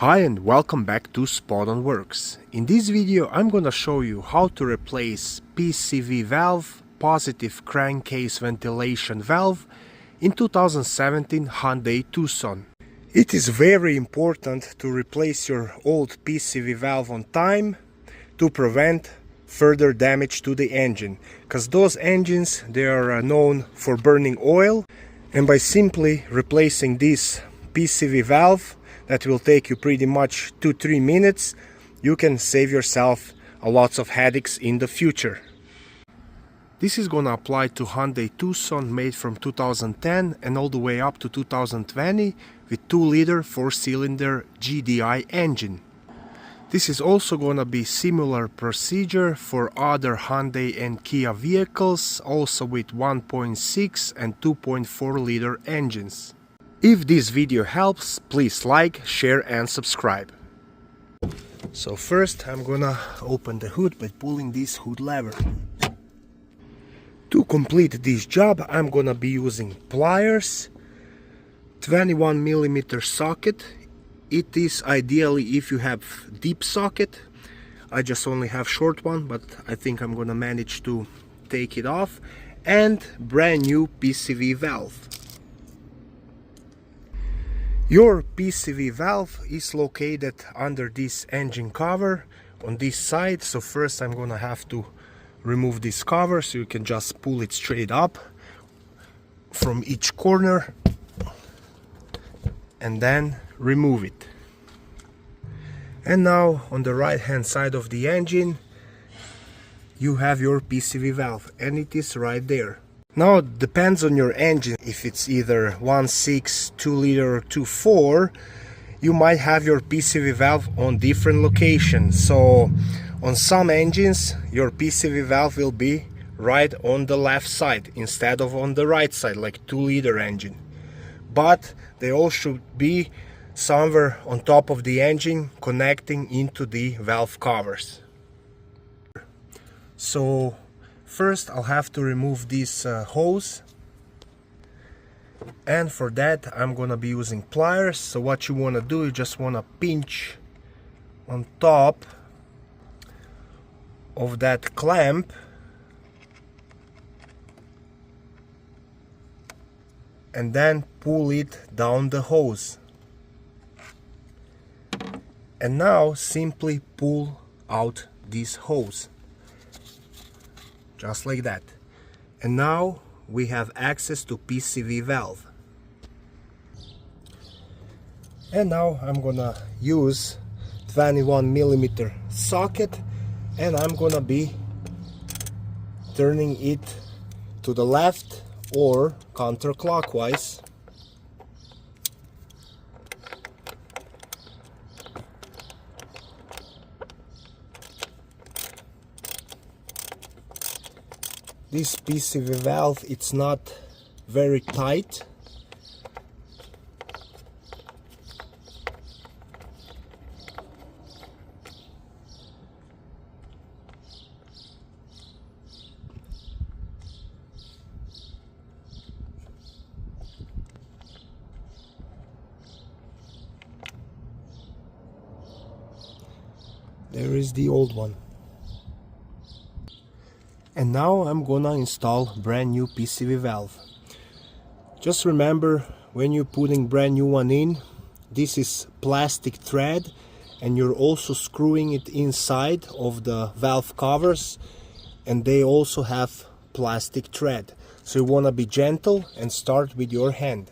Hi and welcome back to Spot On Works. In this video I'm gonna show you how to replace PCV valve, positive crankcase ventilation valve, in 2017 Hyundai Tucson. It is very important to replace your old PCV valve on time to prevent further damage to the engine, because those engines, they are known for burning oil, and by simply replacing this PCV valve, that will take you pretty much 2-3 minutes, you can save yourself a lots of headaches in the future. This is gonna apply to Hyundai Tucson made from 2010 and all the way up to 2020 with 2-liter 4-cylinder GDI engine. This is also gonna be similar procedure for other Hyundai and Kia vehicles, also with 1.6 and 2.4-liter engines. If this video helps, please like, share and subscribe. So first I'm gonna open the hood by pulling this hood lever. To complete this job I'm gonna be using pliers, 21mm socket. It is ideally if you have deep socket. I just only have short one, but I think I'm gonna manage to take it off. And brand new PCV valve. Your PCV valve is located under this engine cover on this side, so first I'm gonna have to remove this cover so you can just pull it straight up from each corner and then remove it. And now on the right hand side of the engine you have your PCV valve and it is right there. Now it depends on your engine, if it's either 1.6, 2-liter or 2.4, you might have your PCV valve on different locations. So on some engines your PCV valve will be right on the left side instead of on the right side, like 2-liter engine. But they all should be somewhere on top of the engine connecting into the valve covers. So first I'll have to remove this hose, and for that I'm gonna be using pliers. So what you want to do, you just want to pinch on top of that clamp and then pull it down the hose, and now simply pull out this hose. Just like that. And now we have access to PCV valve. And now I'm gonna use 21mm socket and I'm gonna be turning it to the left or counterclockwise. This PCV valve, it's not very tight. There is the old one. And now I'm gonna install brand new PCV valve. Just remember, when you're putting brand new one in, this is plastic thread and you're also screwing it inside of the valve covers, and they also have plastic thread. So you wanna be gentle and start with your hand.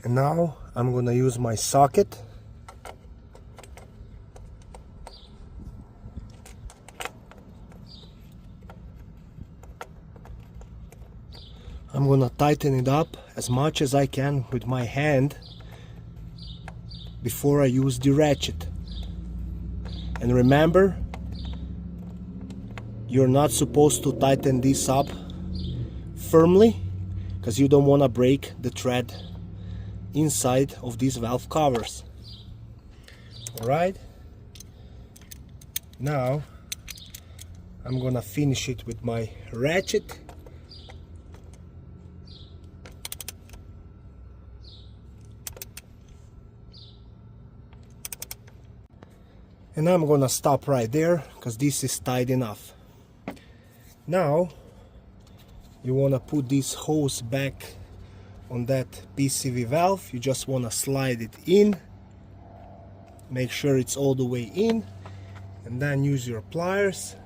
And now I'm gonna use my socket I'm gonna tighten it up as much as I can with my hand before I use the ratchet. And remember, you're not supposed to tighten this up firmly, because you don't want to break the thread inside of these valve covers. Alright, now I'm gonna finish it with my ratchet. And I'm gonna stop right there because this is tight enough. Now you wanna put this hose back on that PCV valve. You just wanna slide it in, make sure it's all the way in, and then use your pliers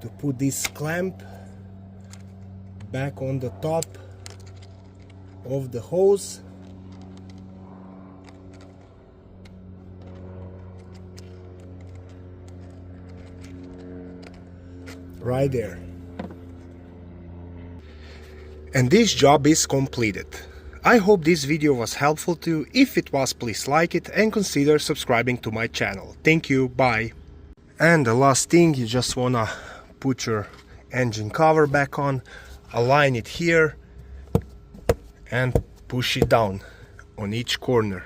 to put this clamp back on the top of the hose. Right there. And this job is completed. I hope this video was helpful to you. If it was, please like it and consider subscribing to my channel. Thank you, bye. And the last thing, you just wanna put your engine cover back on, align it here and push it down on each corner.